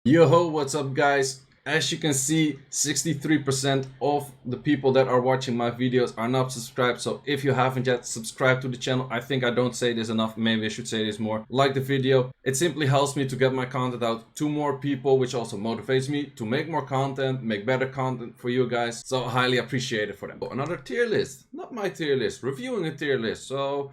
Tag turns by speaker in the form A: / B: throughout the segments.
A: Yo, what's up, guys? As you can see, 63% of the people that are watching my videos are not subscribed. So if you haven't yet subscribed to the channel, I think I don't say this enough. Maybe I should say this more. Like the video. It simply helps me to get my content out to more people, which also motivates me to make more content, make better content for you guys. So I highly appreciate it for them. Another tier list. Not my tier list. Reviewing a tier list. So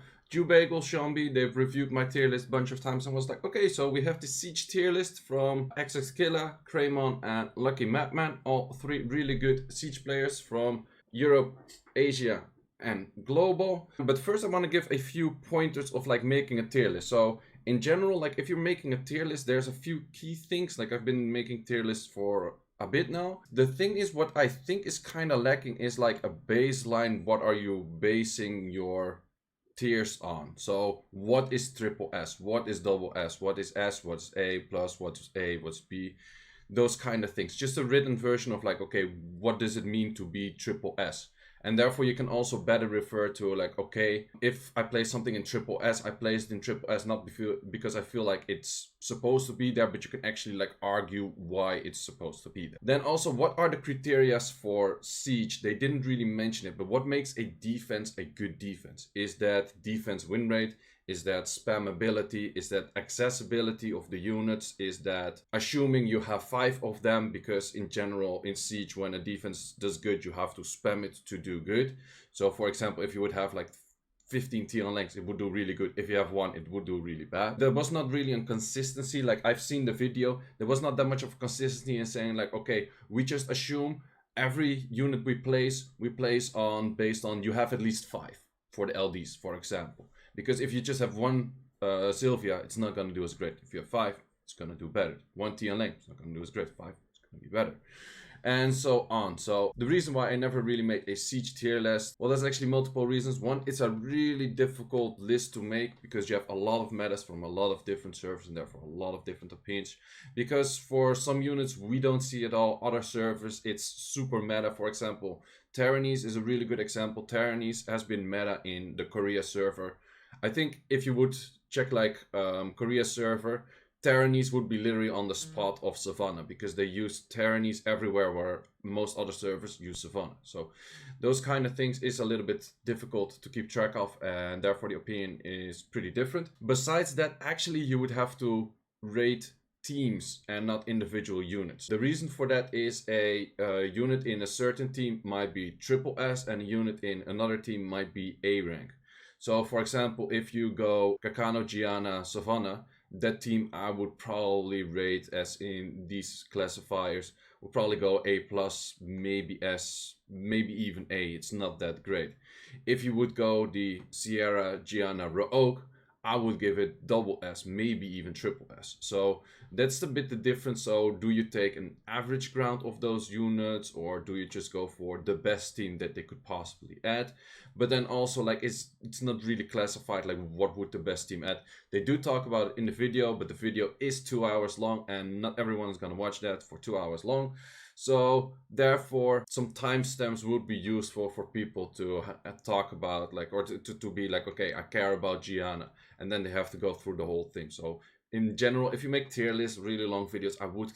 A: Bagel, Shambi, they've reviewed my tier list a bunch of times and was like, okay, so we have the Siege tier list from xxkilla, Kray, and Luckymadman. All three really good Siege players from Europe, Asia, and global. But first I want to give a few pointers of like making a tier list. So in general, like if you're making a tier list, there's a few key things. Like I've been making tier lists for a bit now. The thing is, what I think is kind of lacking is like a baseline. What are you basing your tiers on? So what is triple S, what is double S, what is S, what's A plus, what's A, what's B, those kind of things. Just a written version of like, okay, what does it mean to be triple S? And therefore you can also better refer to like, okay, if I place something in triple S, I place it in triple S not because I feel like it's supposed to be there, but you can actually like argue why it's supposed to be there. Then also, what are the criteria for Siege? They didn't really mention it, but what makes a defense a good defense? Is that defense win rate? Is that spammability? Is that accessibility of the units? Is that assuming you have 5 of them? Because in general, in Siege, when a defense does good, you have to spam it to do good. So for example, if you would have like 15 T on lengths, it would do really good. If you have 1, it would do really bad. There was not really a consistency. Like I've seen the video, there was not that much of consistency in saying like, okay, we just assume every unit we place on based on you have at least 5 for the LDs, for example. Because if you just have one Sylvia, it's not going to do as great. If you have 5, it's going to do better. 1 T on length, it's not going to do as great. 5, it's going to be better. And so on. So the reason why I never really made a Siege tier list, well, there's actually multiple reasons. One, it's a really difficult list to make because you have a lot of metas from a lot of different servers and therefore a lot of different opinions. Because for some units, we don't see it all. Other servers, it's super meta. For example, Tyrannys is a really good example. Tyrannys has been meta in the Korea server. I think if you would check like Korea server, Tyrannys would be literally on the spot of Savannah because they use Tyrannys everywhere where most other servers use Savannah. So those kind of things is a little bit difficult to keep track of, and therefore the opinion is pretty different. Besides that, actually you would have to rate teams and not individual units. The reason for that is a unit in a certain team might be triple S and a unit in another team might be A rank. So for example, if you go Kakano, Gianna, Savannah, that team I would probably rate as in these classifiers would probably go A plus, maybe S, maybe even A. It's not that great. If you would go the Sierra, Gianna, Rogue, I would give it double S, maybe even triple S. So that's a bit the difference. So do you take an average ground of those units or do you just go for the best team that they could possibly add? But then also like it's not really classified like what would the best team add. They do talk about it in the video, but the video is 2 hours long and not everyone is going to watch that for 2 hours long. So therefore some timestamps would be useful for people to talk about like, or to be like, okay, I care about Gianna, and then they have to go through the whole thing. So in general, if you make tier lists, really long videos, I would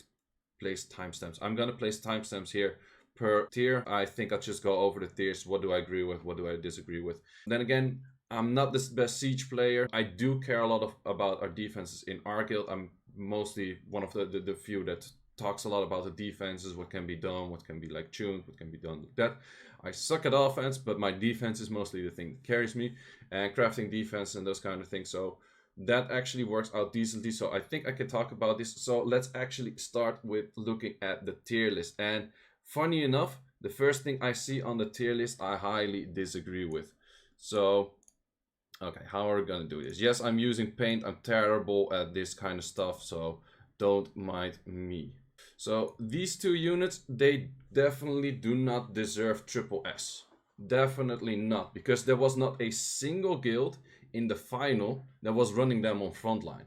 A: place timestamps. I'm gonna place timestamps here per tier. I think I'll just go over the tiers. What do I agree with? What do I disagree with? Then again, I'm not the best Siege player. I do care a lot about our defenses in our guild. I'm mostly one of the few that talks a lot about the defenses, what can be done, what can be like tuned, what can be done like that. I suck at offense, but my defense is mostly the thing that carries me, and crafting defense and those kind of things. So that actually works out decently. So I think I can talk about this. So let's actually start with looking at the tier list. And funny enough, the first thing I see on the tier list, I highly disagree with. So, okay, how are we gonna do this? Yes, I'm using paint. I'm terrible at this kind of stuff, so don't mind me. So these two units, they definitely do not deserve triple S. Definitely not, because there was not a single guild in the final that was running them on frontline.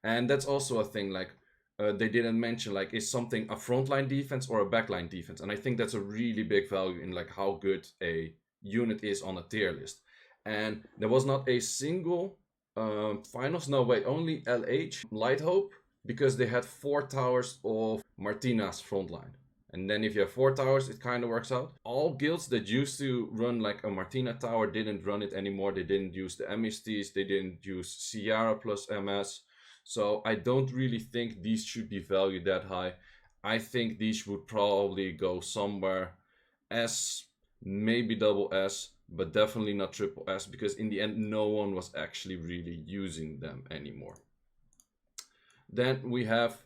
A: And that's also a thing, like they didn't mention like is something a frontline defense or a backline defense. And I think that's a really big value in like how good a unit is on a tier list. And there was not a single finals, no wait, only LH, Light Hope, because they had 4 towers of Martina's frontline. And then if you have 4 towers, it kind of works out. All guilds that used to run like a Martina tower didn't run it anymore. They didn't use the MSTs, they didn't use Ciara plus MS. So I don't really think these should be valued that high. I think these would probably go somewhere S, maybe double S, but definitely not triple S, because in the end no one was actually really using them anymore. Then we have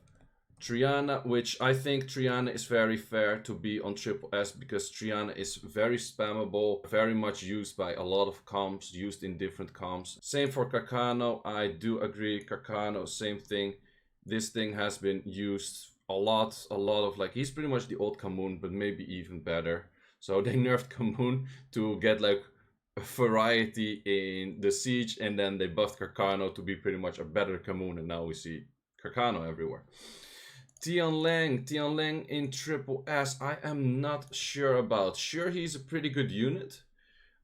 A: Triana, which I think Triana is very fair to be on triple S, because Triana is very spammable, very much used by a lot of comps, used in different comps. Same for Carcano, I do agree. Carcano, same thing. This thing has been used a lot of, like, he's pretty much the old Kamoon, but maybe even better. So they nerfed Kamoon to get like a variety in the siege, and then they buffed Carcano to be pretty much a better Kamoon, and now we see Carcano everywhere. Tianlang in triple S, I am not sure about. Sure, he's a pretty good unit,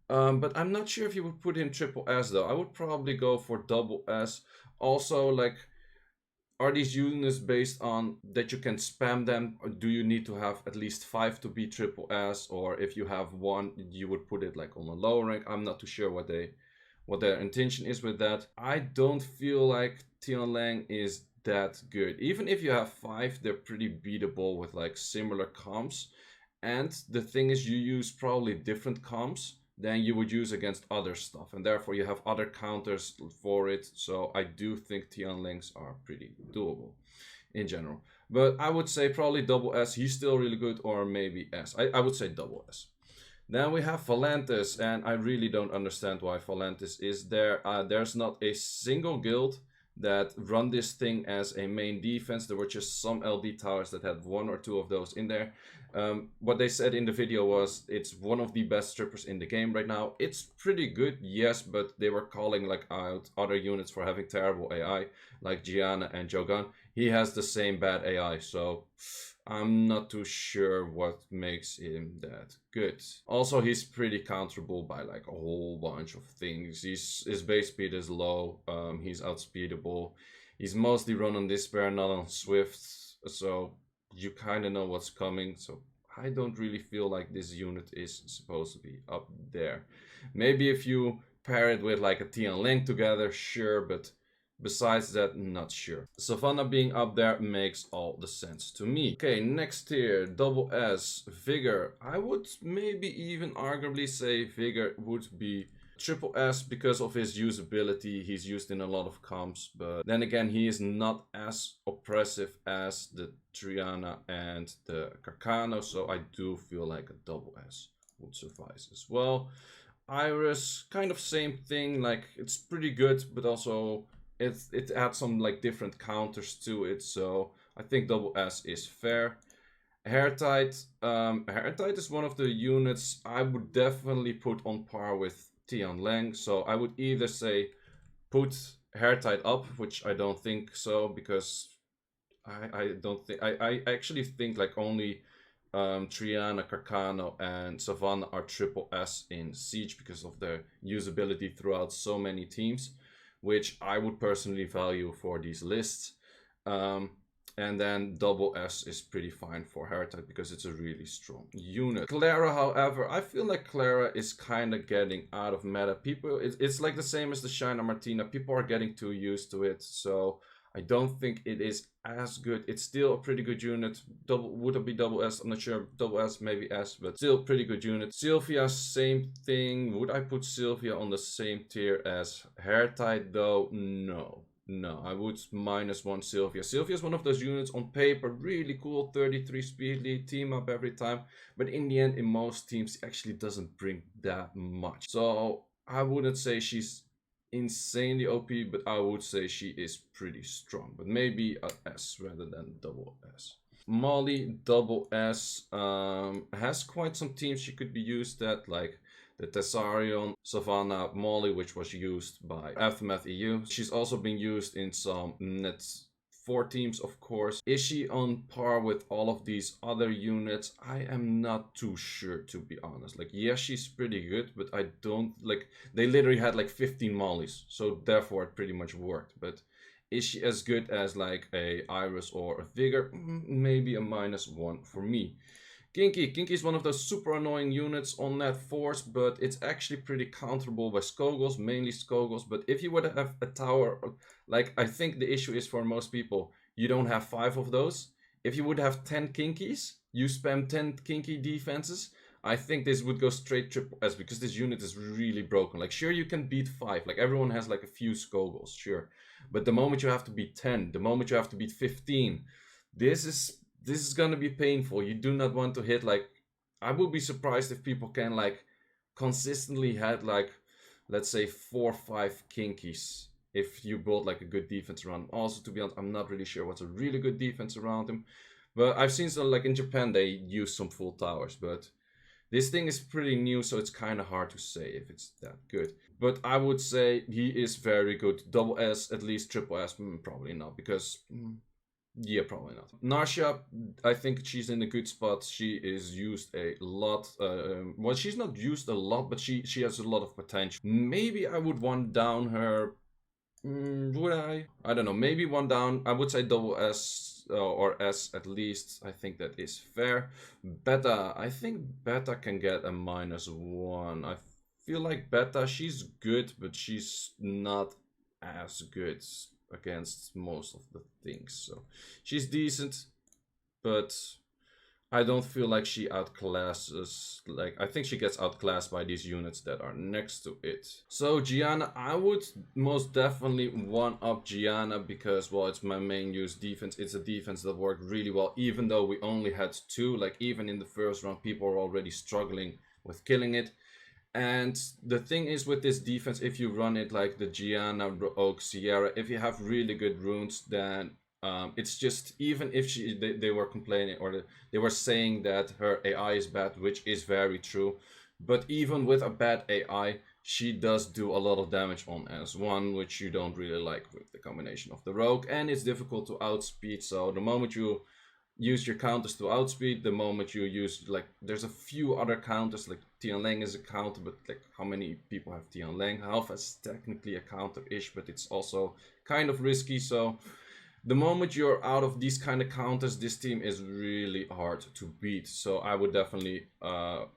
A: but I'm not sure if you would put him triple S though. I would probably go for double S. Also, like, are these units based on that you can spam them, or do you need to have at least 5 to be triple S? Or if you have 1, you would put it like on a lower rank? I'm not too sure what their intention is with that. I don't feel like Tianlang is that good. Even if you have 5, they're pretty beatable with like similar comps. And the thing is, you use probably different comps than you would use against other stuff, and therefore you have other counters for it. So I do think Tianlangs are pretty doable in general. But I would say probably double S. He's still really good, or maybe S. I would say double S. Then we have Valantis, and I really don't understand why Valantis is there. There's not a single guild that run this thing as a main defense. There were just some LD towers that had 1 or 2 of those in there. What they said in the video was it's one of the best strippers in the game right now. It's pretty good, yes, but they were calling like out other units for having terrible AI, like Gianna and Jogan. He has the same bad AI, so I'm not too sure what makes him that good. Also, he's pretty counterable by like a whole bunch of things. His base speed is low, he's outspeedable. He's mostly run on Despair, not on Swift, so you kind of know what's coming. So I don't really feel like this unit is supposed to be up there. Maybe if you pair it with like a Tianlang together, sure, but besides that, not sure. Savannah being up there makes all the sense to me. Okay, next tier, double S, Vigor. I would maybe even arguably say Vigor would be triple S because of his usability. He's used in a lot of comps, but then again, he is not as oppressive as the Triana and the Carcano, so I do feel like a double S would suffice as well. Iris, kind of same thing, like it's pretty good, but also it adds some like different counters to it, so I think double S is fair. Hairtight, Hairtight is one of the units I would definitely put on par with Tianlang, so I would either say put Hairtight up, which I don't think so, because I don't think I actually think like only Triana, Carcano, and Savannah are triple S in Siege because of their usability throughout so many teams, which I would personally value for these lists. And then double S is pretty fine for Hairtight because it's a really strong unit. Clara, however, I feel like Clara is kind of getting out of meta. People, it's like the same as the Shiner Martina. People are getting too used to it, so I don't think it is as good. It's still a pretty good unit. Would it be double S? I'm not sure. Double S, maybe S, but still pretty good unit. Sylvia, same thing. Would I put Sylvia on the same tier as Hairtight though? No. No, I would -1 Sylvia. Sylvia is one of those units on paper, really cool, 33 speed lead, team up every time. But in the end, in most teams, it actually doesn't bring that much. So I wouldn't say she's insanely OP, but I would say she is pretty strong. But maybe a S rather than double S. Molly, double S, has quite some teams she could be used at, like the Tessarion, Savannah, Molly, which was used by Aftermath EU. She's also been used in some Net 4 teams, of course. Is she on par with all of these other units? I am not too sure, to be honest. Like, yes, she's pretty good, but I don't, like, they literally had like 15 Mollys, so therefore it pretty much worked. But Is she as good as like a Iris or a Vigor? Maybe a -1 for me. Kinky. Kinky is one of those super annoying units on that force, but it's actually pretty counterable by Skogos, mainly Skogos. But if you would have a tower, like I think the issue is for most people, you don't have 5 of those. If you would have 10 Kinkies, you spam 10 Kinky defenses, I think this would go straight triple S because this unit is really broken. Like sure you can beat 5, like everyone has like a few Skogos, sure. But the moment you have to beat 10, the moment you have to beat 15, this is gonna be painful. You do not want to hit like, I would be surprised if people can like consistently hit like, let's say 4 or 5 Kinkies if you build like a good defense around him. Also, to be honest, I'm not really sure what's a really good defense around him. But I've seen some like in Japan they use some full towers, but this thing is pretty new, so it's kind of hard to say if it's that good. But I would say he is very good. Double S, at least triple S, probably not, because yeah, probably not. Narsha, I think she's in a good spot. She is used a lot. Well, she's not used a lot, but she has a lot of potential. Maybe I would one down her. Would I? I don't know. Maybe one down. I would say double S or S at least. I think that is fair. Beta. I think Beta can get a -1. I feel like Beta, she's good, but she's not as good against most of the things. So she's decent, but I don't feel like she outclasses, like I think she gets outclassed by these units that are next to it. So Gianna, I would most definitely one up Gianna because, well, it's my main use defense. It's a defense that worked really well, even though we only had 2, like even in the first round people were already struggling with killing it. And the thing is with this defense, if you run it like the Gianna, Oak, Sierra, if you have really good runes, then it's just, even if they were complaining or they were saying that her AI is bad, which is very true, but even with a bad AI, she does do a lot of damage on S1, which you don't really like with the combination of the rogue, and it's difficult to outspeed. So the moment you use your counters to outspeed, the moment you use, like, there's a few other counters, like Tian Lang is a counter, but like how many people have Tian Lang? Half is technically a counter-ish, but it's also kind of risky. So the moment you're out of these kind of counters, this team is really hard to beat. So I would definitely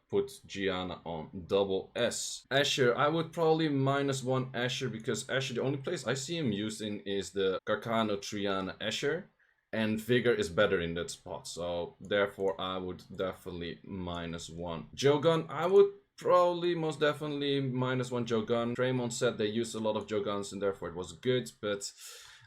A: put Gianna on double S. Asher, I would probably -1 Asher, because Asher, the only place I see him used in is the Carcano Triana Asher. And Vigor is better in that spot, so therefore I would definitely -1. Jogun, I would probably most definitely -1 Jogun. Draymond said they used a lot of Joguns and therefore it was good, but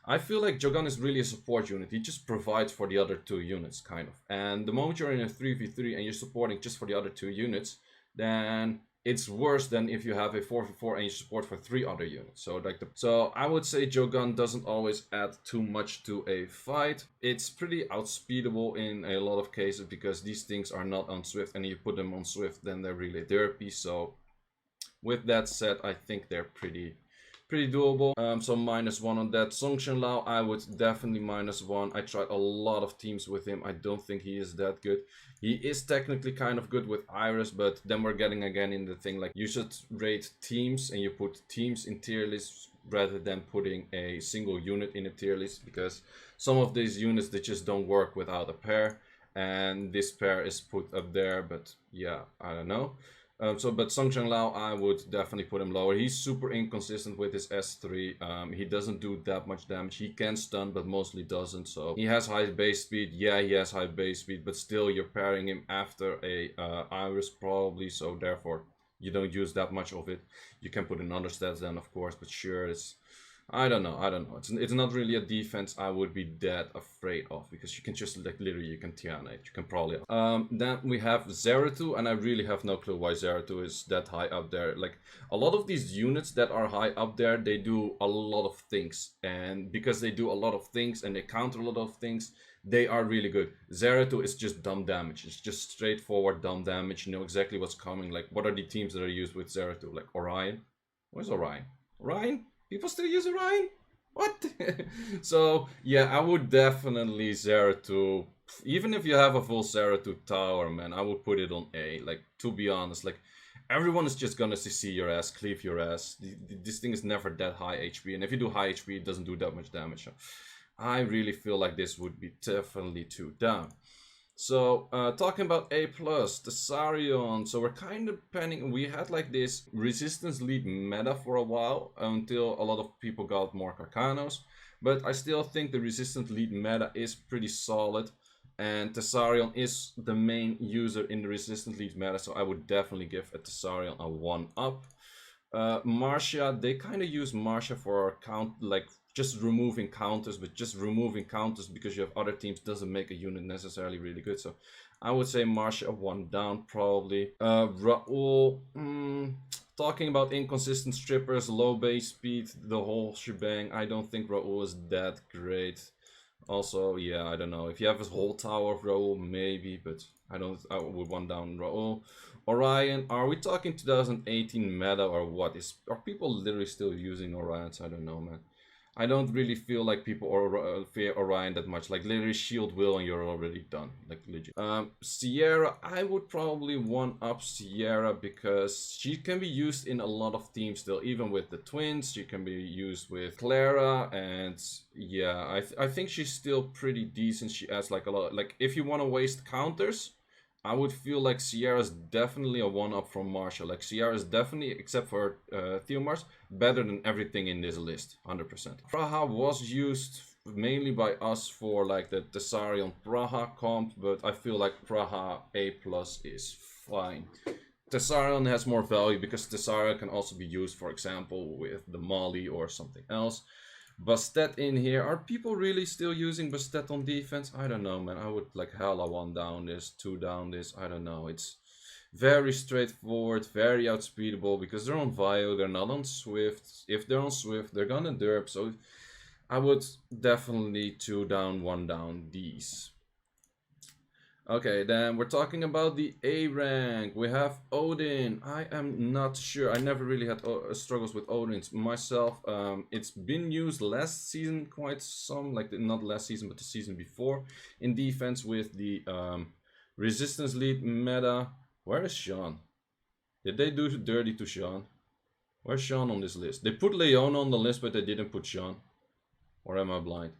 A: I feel like Jogun is really a support unit. He just provides for the other 2 units, kind of. And the moment you're in a 3v3 and you're supporting just for the other 2 units, then it's worse than if you have a 4v4 and you support for 3 other units. So like so I would say Jogun doesn't always add too much to a fight. It's pretty outspeedable in a lot of cases because these things are not on Swift, and you put them on Swift, then they're really derpy. So with that said, I think they're pretty doable. So -1 on that. Song Shenlao, I would definitely -1. I tried a lot of teams with him. I don't think he is that good. He is technically kind of good with Iris, but then we're getting again in the thing like you should rate teams and you put teams in tier lists rather than putting a single unit in a tier list, because some of these units, they just don't work without a pair, and this pair is put up there, but yeah, I don't know. But Song Shenlao, I would definitely put him lower. He's super inconsistent with his S3. He doesn't do that much damage. He can stun, but mostly doesn't. So he has high base speed. Yeah, he has high base speed, but still you're pairing him after a Iris probably. So therefore, you don't use that much of it. You can put in other stats then, of course, but sure, it's... I don't know. It's not really a defense I would be that afraid of, because you can just like literally you can Tiana it. You can probably. Then we have Zeratul, and I really have no clue why Zeratul is that high up there. Like a lot of these units that are high up there, they do a lot of things, and because they do a lot of things and they counter a lot of things, they are really good. Zeratul is just dumb damage. It's just straightforward dumb damage. You know exactly what's coming. Like what are the teams that are used with Zeratul? Like Orion. Where's Orion? Orion? People still use Orion? What? So, yeah, I would definitely Zeratul. Even if you have a full Zeratul tower, man, I would put it on A. Like, to be honest, like, everyone is just gonna CC your ass, cleave your ass. This thing is never that high HP, and if you do high HP, it doesn't do that much damage. So I really feel like this would be definitely 2 down. So, talking about A+, Thessarion, so we're kind of planning, we had like this resistance lead meta for a while, until a lot of people got more Carcanos, but I still think the resistance lead meta is pretty solid. And Thessarion is the main user in the resistant lead meta, so I would definitely give a Thessarion a 1-up. Marcia, they kind of use Marcia for just removing counters, but just removing counters because you have other teams doesn't make a unit necessarily really good. So I would say Marcia a 1 down probably. Raoul, talking about inconsistent strippers, low base speed, the whole shebang, I don't think Raoul is that great. Also, yeah, I don't know. If you have a whole tower of Raoul, maybe, but I would 1 down Raoul. Orion, are we talking 2018 meta or what? Are people literally still using Orions? I don't know, man. I don't really feel like people fear Orion that much. Like, literally shield will and you're already done. Like, legit. Sierra, I would probably 1-up Sierra because she can be used in a lot of teams still. Even with the twins, she can be used with Clara. And yeah, I think she's still pretty decent. She adds like a lot. Like, if you want to waste counters, I would feel like Sierra's definitely a 1-up from Marshall. Like, Sierra's definitely, except for Theomars, better than everything in this list, 100%. Praha was used mainly by us for like the Thessarion Praha comp, but I feel like Praha A+ is fine. Thessarion has more value because Thessarion can also be used, for example, with the Mali or something else. Bastet in here. Are people really still using Bastet on defense? I don't know, man. I would like hella 1 down this, 2 down this. I don't know. It's very straightforward, very outspeedable because they're on Vio, they're not on Swift. If they're on Swift, they're gonna derp. So I would definitely 2 down, 1 down these. Okay, then we're talking about the A rank. We have Odin. I am not sure. I never really had struggles with Odins myself. It's been used last season quite some, like not last season, but the season before, in defense with the resistance lead meta. Where is Sean? Did they do dirty to Sean? Where's Sean on this list? They put Leona on the list, but they didn't put Sean. Or am I blind?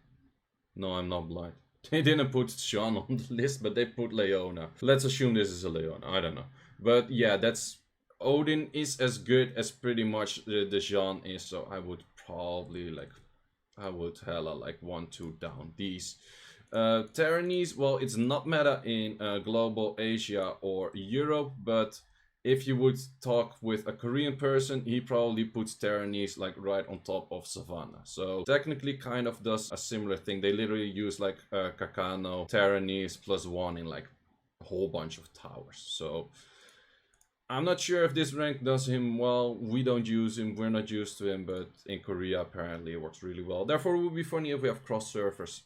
A: No, I'm not blind. They didn't put Sean on the list, but they put Leona. Let's assume this is a Leona. I don't know. But yeah, Odin is as good as pretty much the Jean is. So I would probably I would hella 1, 2 down these. Terranese, well, it's not meta in global Asia or Europe, but if you would talk with a Korean person, he probably puts Terranese right on top of Savannah. So technically kind of does a similar thing. They literally use Kakano, Terranese +1 in a whole bunch of towers. So I'm not sure if this rank does him well. We don't use him, we're not used to him, but in Korea apparently it works really well. Therefore it would be funny if we have cross servers.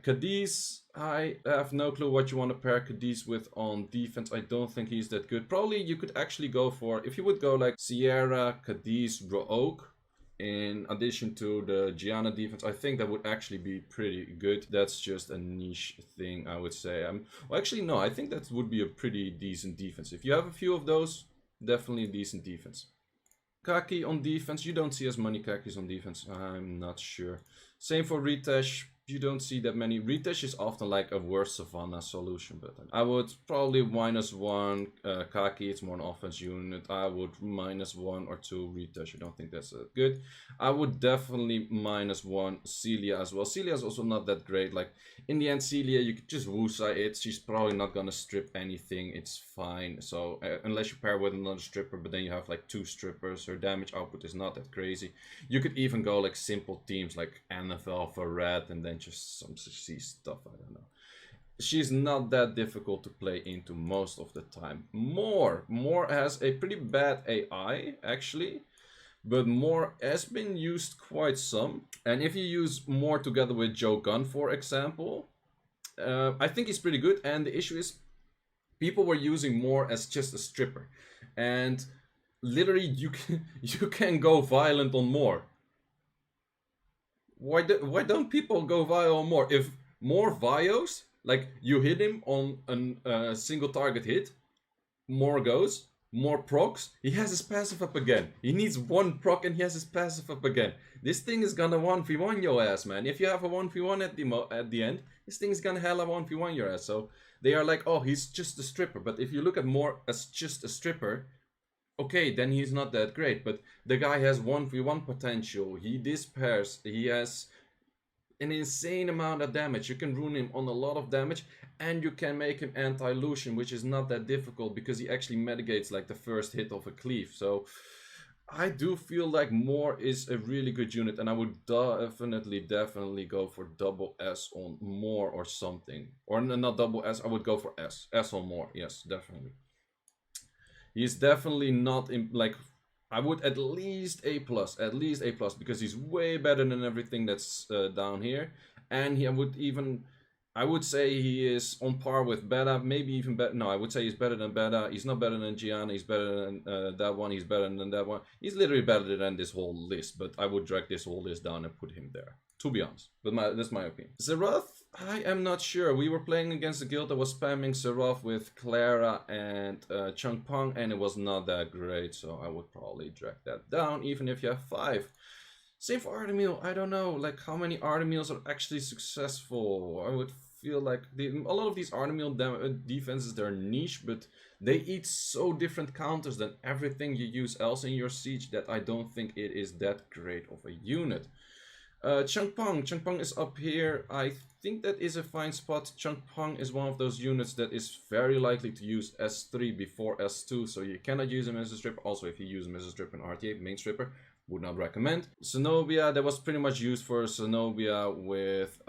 A: Cadiz, I have no clue what you want to pair Cadiz with on defense. I don't think he's that good. Probably you could actually go for, if you would go Sierra, Cadiz, Rook, in addition to the Gianna defense, I think that would actually be pretty good. That's just a niche thing, I would say. Well, actually, no, I think that would be a pretty decent defense. If you have a few of those, definitely a decent defense. Kaki on defense, you don't see as many Kakis on defense. I'm not sure. Same for Ritesh. You don't see that many. Ritesh is often a worse Savannah solution, but I would probably -1 Kaki. It's more an offense unit. I would -1 or 2 Ritesh. I don't think that's good. I would definitely -1 Celia as well. Celia is also not that great. In the end, Celia, you could just Wusa it. She's probably not gonna strip anything. It's fine. So unless you pair with another stripper, but then you have 2 strippers, her damage output is not that crazy. You could even go simple teams like NFL for red and then just some CC stuff, I don't know. She's not that difficult to play into most of the time. Moore has a pretty bad AI, actually, but Moore has been used quite some. And if you use Moore together with Joe Gunn, for example, I think he's pretty good. And the issue is, people were using Moore as just a stripper. And literally, you can go violent on Moore. Why don't people go Vio on Moore? If Moore Vios, you hit him on a single target hit, Moore goes, more procs, he has his passive up again. He needs one proc and he has his passive up again. This thing is gonna 1v1 your ass, man. If you have a 1v1 at the end, this thing is gonna hella 1v1 your ass. So they are like, oh, he's just a stripper. But if you look at more as just a stripper, okay, then he's not that great. But the guy has 1v1 potential. He dispairs. He has an insane amount of damage. You can ruin him on a lot of damage, and you can make him anti-illusion, which is not that difficult because he actually mitigates like the first hit of a cleave. So I do feel like Moore is a really good unit, and I would definitely go for double S on Moore or something. Or not double S, I would go for S. S on Moore, yes, definitely. He's definitely not in, like, I would at least A+, because he's way better than everything that's down here. And I would say he is on par with Beta, maybe even better. No, I would say he's better than Beta. He's not better than Gianna, he's better than that one, he's better than that one. He's literally better than this whole list, but I would drag this whole list down and put him there, to be honest. But that's my opinion. Xerath, I am not sure. We were playing against a guild that was spamming Xerath with Clara and Changpeng, and it was not that great, so I would probably drag that down, even if you have 5. Same for Artemil. I don't know, like, how many Artemils are actually successful. I would feel like a lot of these Artemil defenses, they're niche, but they eat so different counters than everything you use else in your siege that I don't think it is that great of a unit. Changpeng is up here. I think that is a fine spot. Changpeng is one of those units that is very likely to use S3 before S2, so you cannot use him as a stripper. Also, if you use him as a stripper in RTA, main stripper, would not recommend. Zenobia, that was pretty much used for Zenobia with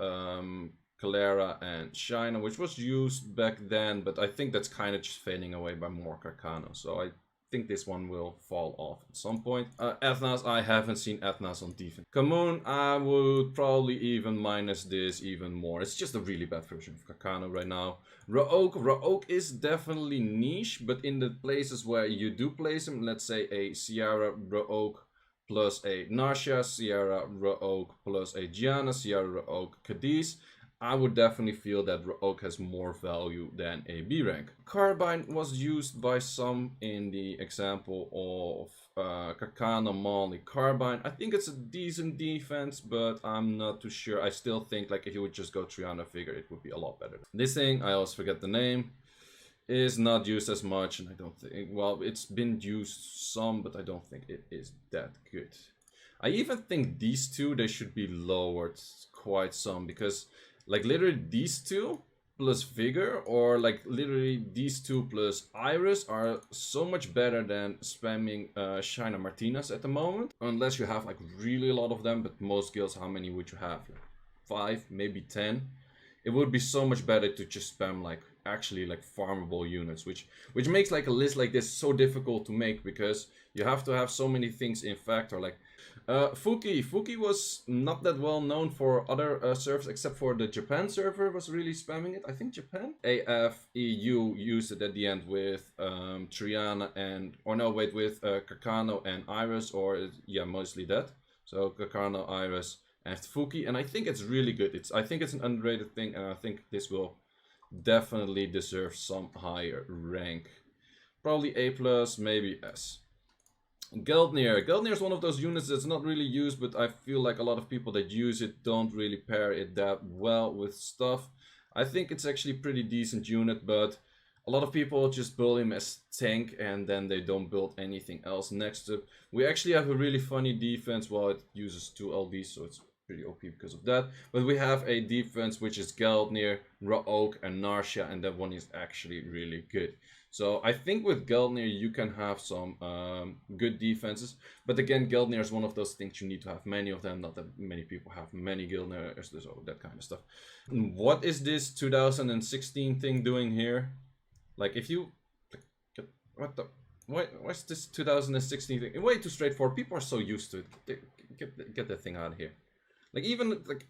A: Clara and Shina, which was used back then, but I think that's kind of just fading away by more Carcano, so I think this one will fall off at some point. Ethnas, I haven't seen Ethnas on defense. Kamoon, I would probably even minus this even more. It's just a really bad version of Carcano right now. Raoak is definitely niche, but in the places where you do place him, let's say a Sierra Raoak plus a Narsha, Sierra Raoak plus a Gianna, Sierra Raoak Cadiz, I would definitely feel that Raoak has more value than a B rank. Carbine was used by some in the example of Carcano, Molly, Carbine. I think it's a decent defense, but I'm not too sure. I still think like if you would just go Triana figure, it would be a lot better. This thing, I always forget the name, is not used as much, and I don't think, well, it's been used some, but I don't think it is that good. I even think these two, they should be lowered quite some, because like literally these two plus Vigor, or like literally these two plus Iris are so much better than spamming Shina Martinez at the moment. Unless you have like really a lot of them, but most guilds, how many would you have? Like 5, maybe 10. It would be so much better to just spam like actually like farmable units, which makes like a list like this so difficult to make, because you have to have so many things in factor. Like Fuki was not that well known for other servers, except for the Japan server was really spamming it. I think Japan. AFEU used it at the end with Triana and, or no wait, with Carcano and Iris, or yeah, mostly that. So Carcano, Iris and Fuki, and I think it's really good. I think it's an underrated thing, and I think this will definitely deserve some higher rank. Probably A+, maybe S. Geldnir. Geldnir is one of those units that's not really used, but I feel like a lot of people that use it don't really pair it that well with stuff. I think it's actually a pretty decent unit, but a lot of people just build him as tank and then they don't build anything else next to it. We actually have a really funny defense. Well, it uses 2 LBs, so it's pretty OP because of that. But we have a defense which is Geldnir, Raoak and Narsha, and that one is actually really good. So I think with Geldnir you can have some good defenses. But again, Geldnir is one of those things you need to have many of them. Not that many people have many Geldnirs, so that kind of stuff. What is this 2016 thing doing here? Like if you... What the... What's this 2016 thing? Way too straightforward. People are so used to it. Get that thing out of here. Like even... like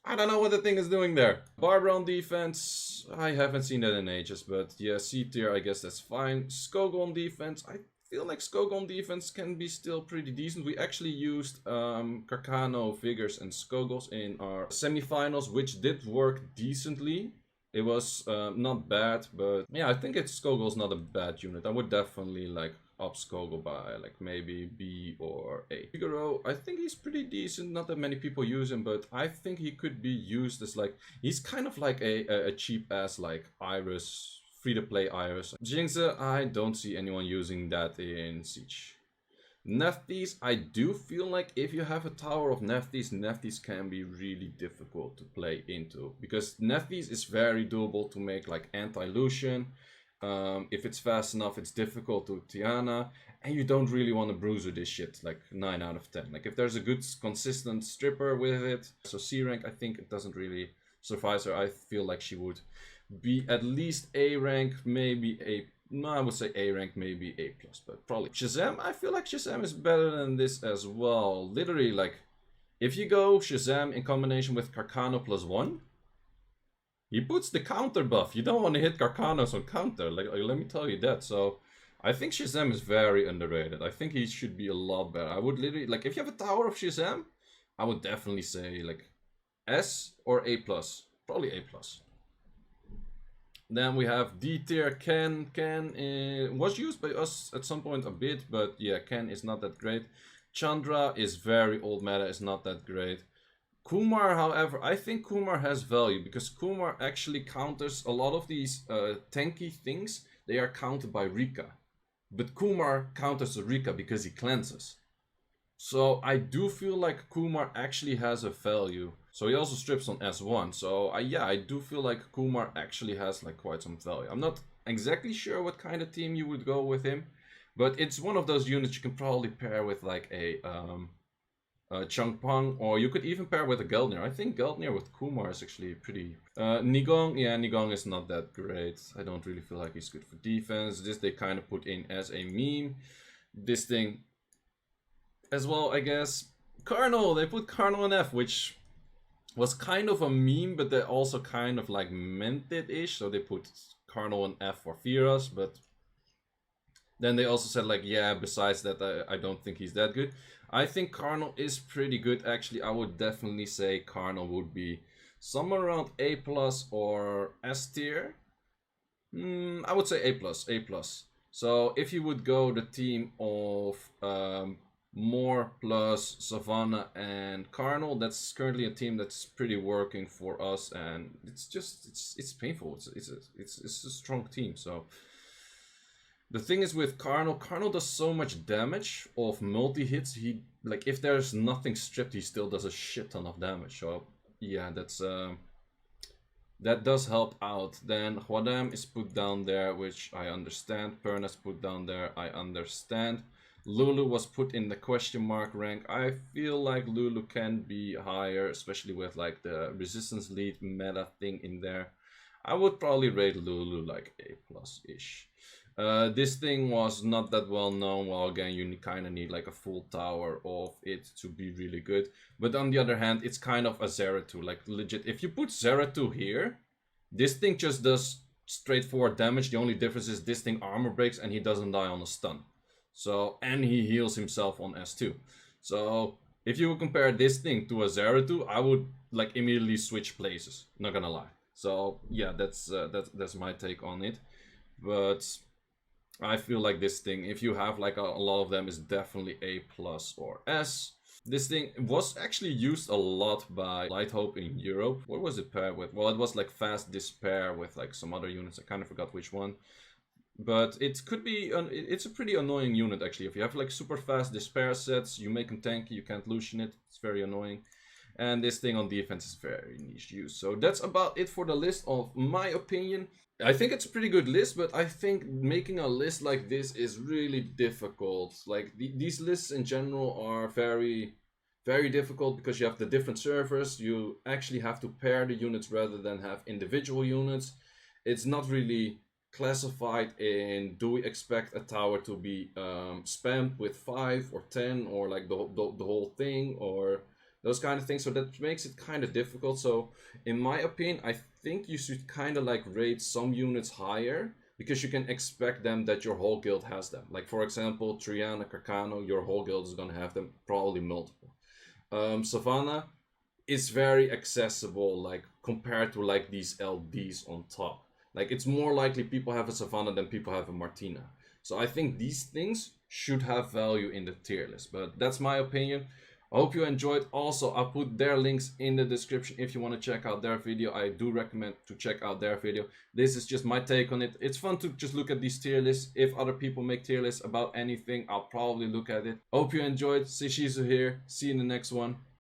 A: I don't know what the thing is doing there. Barbara on defense, I haven't seen that in ages, but yeah, C tier, I guess that's fine. Skogel on defense, I feel like Skogel on defense can be still pretty decent. We actually used Carcano, Vigors and Skogels in our semifinals, which did work decently. It was not bad, but yeah, I think Skogul's not a bad unit. I would definitely like up Skogul by like maybe B or A. Figaro, I think he's pretty decent. Not that many people use him, but I think he could be used as like, he's kind of like a cheap ass like Iris, free-to-play Iris. Jinxa, I don't see anyone using that in Siege. Nephthys, I do feel like if you have a tower of Nephthys, Nephthys can be really difficult to play into. Because Nephthys is very doable to make like anti-Lucian. If it's fast enough, it's difficult to Tiana. And you don't really want to bruiser this shit like 9 out of 10. Like if there's a good consistent stripper with it. So C rank, I think it doesn't really suffice her. I feel like she would be at least A rank, maybe A. No, I would say A rank, maybe A+, but probably. Shazam, I feel like Shazam is better than this as well. Literally, like, if you go Shazam in combination with Carcano +1, he puts the counter buff. You don't want to hit Carcanos on counter, like let me tell you that. So, I think Shazam is very underrated. I think he should be a lot better. I would literally, like, if you have a tower of Shazam, I would definitely say, like, S or A+. Probably A+. Then we have D tier Ken. Ken was used by us at some point a bit, but yeah, Ken is not that great. Chandra is very old meta, is not that great. Kumar, however, I think Kumar has value because Kumar actually counters a lot of these tanky things. They are countered by Rika. But Kumar counters the Rika because he cleanses. So I do feel like Kumar actually has a value. So he also strips on S1. So yeah, I do feel like Kumar actually has like quite some value. I'm not exactly sure what kind of team you would go with him, but it's one of those units you can probably pair with like a Changpeng, or you could even pair with a Geldnir. I think Geldnir with Kumar is actually pretty... Nigong, yeah, Nigong is not that great. I don't really feel like he's good for defense. This they kind of put in as a meme. This thing as well, I guess. Carnal, they put Carnal in F, which was kind of a meme, but they also kind of like meant it-ish. So they put Carnal in F for Firas, but then they also said like, yeah, besides that, I don't think he's that good. I think Carnal is pretty good, actually. I would definitely say Carnal would be somewhere around A+ or S tier. I would say A+, A+. So if you would go the team of Moore plus Savannah and Carnal, that's currently a team that's pretty working for us, and it's just it's painful. It's a strong team. So the thing is with Carnal does so much damage of multi hits. He, like, if there's nothing stripped, he still does a shit ton of damage. So yeah, that's that does help out. Then Huadam is put down there, which I understand. Perna's put down there, I understand. Lulu was put in the question mark rank. I feel like Lulu can be higher, especially with like the resistance lead meta thing in there. I would probably rate Lulu like A+-ish. This thing was not that well known. Well, again, you kind of need like a full tower of it to be really good. But on the other hand, it's kind of a Zeratul. Like legit, if you put Zeratul here, this thing just does straightforward damage. The only difference is this thing armor breaks and he doesn't die on a stun. So, and he heals himself on S2. So, if you would compare this thing to a Zeratul, I would like immediately switch places. Not gonna lie. So, yeah, that's my take on it. But I feel like this thing, if you have like a lot of them, is definitely A+ or S. This thing was actually used a lot by Light Hope in Europe. What was it paired with? Well, it was like Fast Despair with like some other units. I kind of forgot which one. But it could be, it's a pretty annoying unit actually. If you have like super fast Despair sets, you make him tanky, you can't Lucian it. It's very annoying. And this thing on defense is very niche use. So that's about it for the list of my opinion. I think it's a pretty good list, but I think making a list like this is really difficult. Like these lists in general are very, very difficult because you have the different servers. You actually have to pair the units rather than have individual units. It's not really classified in, do we expect a tower to be spammed with 5 or 10 or like the whole thing, or those kind of things. So that makes it kind of difficult. So in my opinion, I think you should kind of like rate some units higher because you can expect them that your whole guild has them. Like for example, Triana, Carcano, your whole guild is going to have them, probably multiple. Savannah, it's very accessible, like compared to like these LDs on top. Like it's more likely people have a Savannah than people have a Martina. So I think these things should have value in the tier list. But that's my opinion. I hope you enjoyed. Also, I'll put their links in the description if you want to check out their video. I do recommend to check out their video. This is just my take on it. It's fun to just look at these tier lists. If other people make tier lists about anything, I'll probably look at it. Hope you enjoyed. Seiishizo here. See you in the next one.